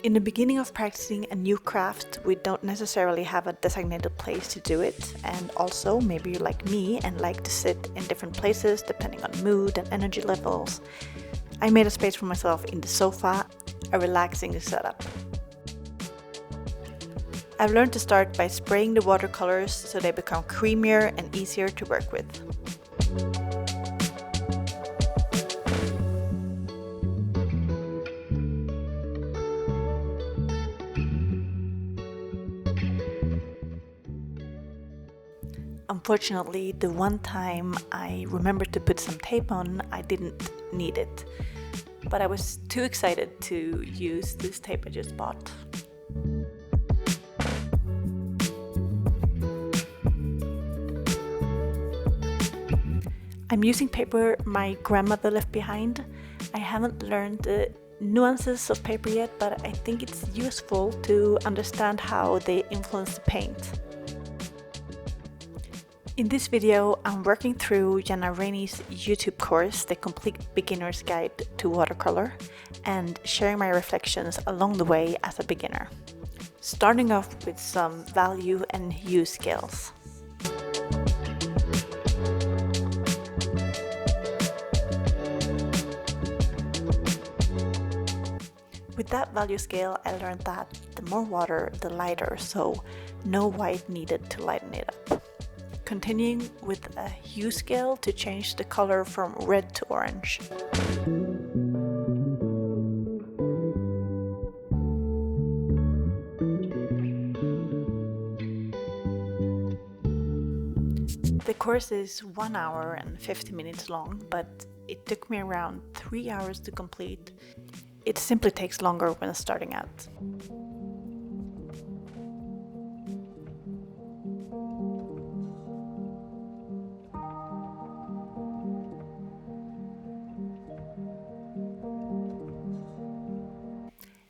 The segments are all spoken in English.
In the beginning of practicing a new craft, we don't necessarily have a designated place to do it, and also maybe you're like me and like to sit in different places depending on mood and energy levels. I made a space for myself in the sofa, a relaxing setup. I've learned to start by spraying the watercolors so they become creamier and easier to work with. Unfortunately, the one time I remembered to put some tape on, I didn't need it. But I was too excited to use this tape I just bought. I'm using paper my grandmother left behind. I haven't learned the nuances of paper yet, but I think it's useful to understand how they influence the paint. In this video, I'm working through Jenna Rainey's YouTube course, The Complete Beginner's Guide to Watercolor, and sharing my reflections along the way as a beginner. Starting off with some value and hue scales. With that value scale, I learned that the more water, the lighter, so no white needed to lighten it up. Continuing with a hue scale to change the color from red to orange. The course is 1 hour and 50 minutes long, but it took me around 3 hours to complete. It simply takes longer when starting out.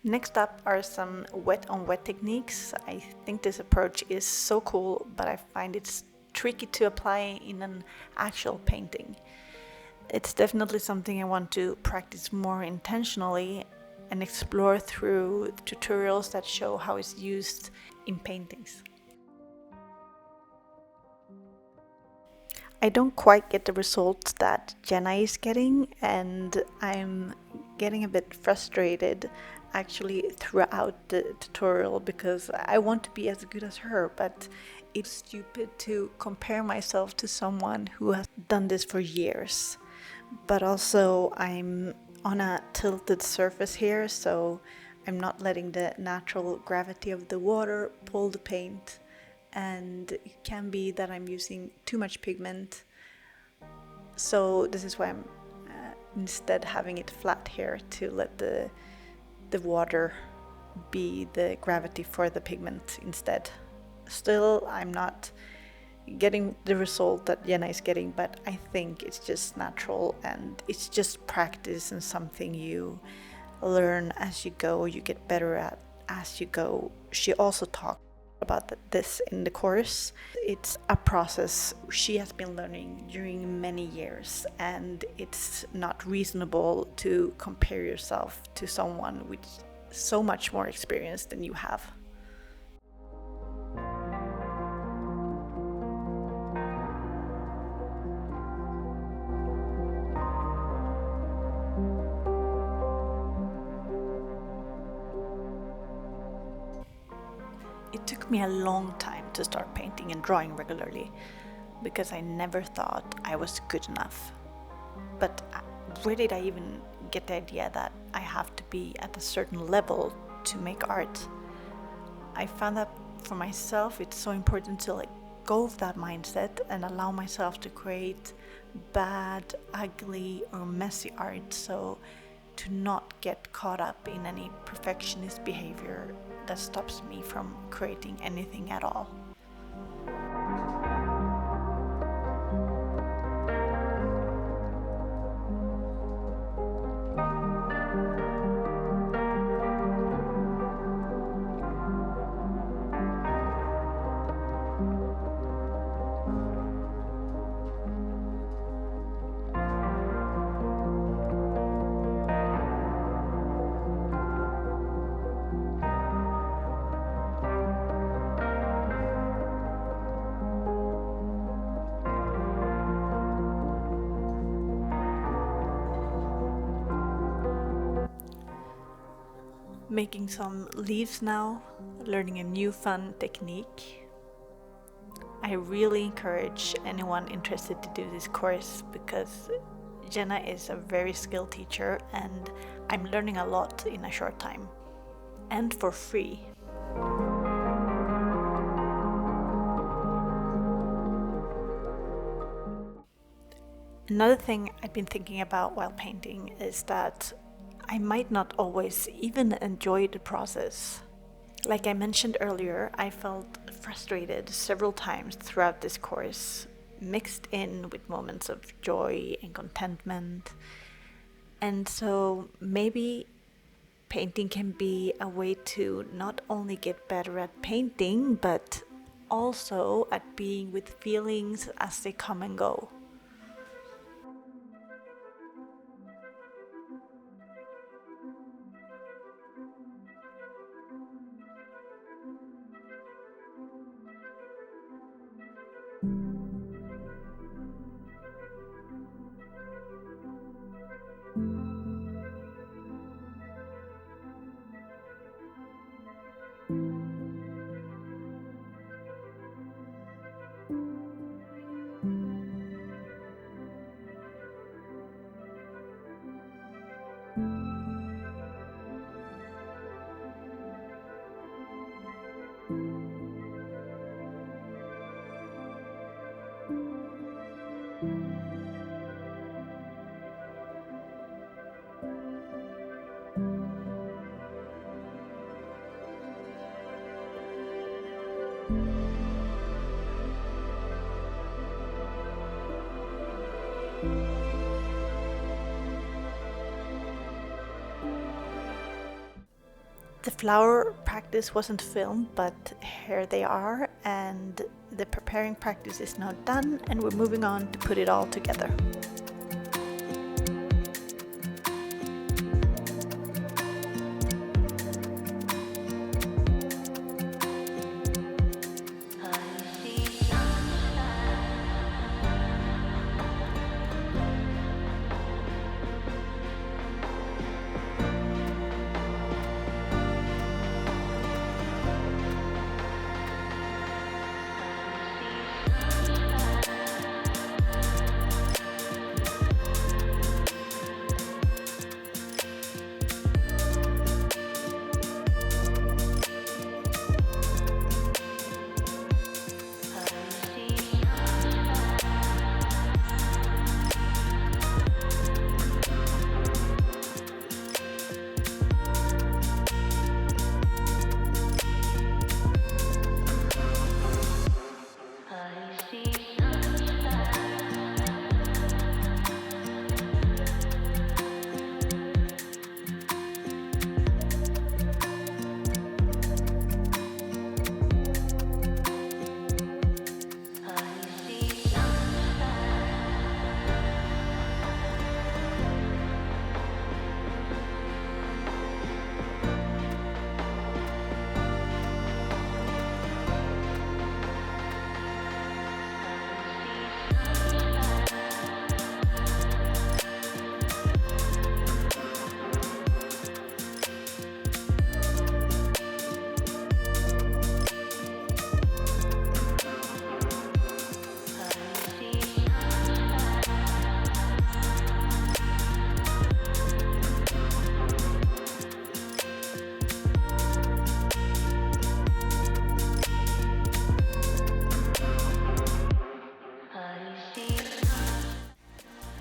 Next up are some wet on wet techniques. I think this approach is so cool, but I find it's tricky to apply in an actual painting. It's definitely something I want to practice more intentionally and explore through tutorials that show how it's used in paintings. I don't quite get the results that Jenna is getting, and I'm getting a bit frustrated actually throughout the tutorial because I want to be as good as her, but it's stupid to compare myself to someone who has done this for years. But also I'm on a tilted surface here, so I'm not letting the natural gravity of the water pull the paint, and it can be that I'm using too much pigment. So this is why I'm instead having it flat here to let the water be the gravity for the pigment instead. Still, I'm not getting the result that Jenna is getting, but I think it's just natural and it's just practice and something you learn as you go, you get better at as you go. She also talked about this in the course. It's a process she has been learning during many years, and it's not reasonable to compare yourself to someone with so much more experience than you have. It took me a long time to start painting and drawing regularly because I never thought I was good enough. But where did I even get the idea that I have to be at a certain level to make art? I found that for myself it's so important to let go of that mindset and allow myself to create bad, ugly or messy art, so to not get caught up in any perfectionist behavior that stops me from creating anything at all. making some leaves now, learning a new fun technique. I really encourage anyone interested to do this course because Jenna is a very skilled teacher and I'm learning a lot in a short time. And for free. Another thing I've been thinking about while painting is that I might not always even enjoy the process. Like I mentioned earlier, I felt frustrated several times throughout this course, mixed in with moments of joy and contentment. And so maybe painting can be a way to not only get better at painting, but also at being with feelings as they come and go. The flower practice wasn't filmed, but here they are, and the preparing practice is now done, and we're moving on to put it all together.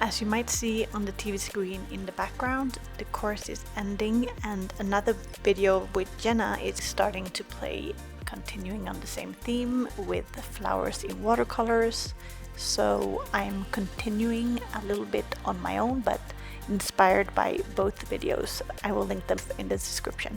As you might see on the TV screen in the background, the course is ending and another video with Jenna is starting to play, continuing on the same theme with the flowers in watercolors. So I'm continuing a little bit on my own, but inspired by both videos. I will link them in the description.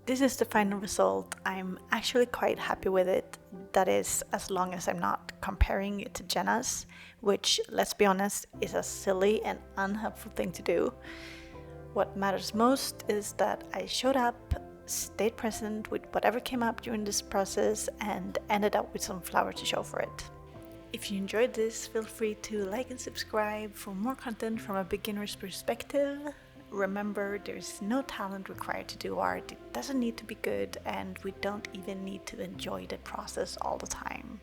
This is the final result. I'm actually quite happy with it. That is, as long as I'm not comparing it to Jenna's, which, let's be honest, is a silly and unhelpful thing to do. What matters most is that I showed up, stayed present with whatever came up during this process, and ended up with some flower to show for it. If you enjoyed this, feel free to like and subscribe for more content from a beginner's perspective. Remember, there's no talent required to do art. It doesn't need to be good, and we don't even need to enjoy the process all the time.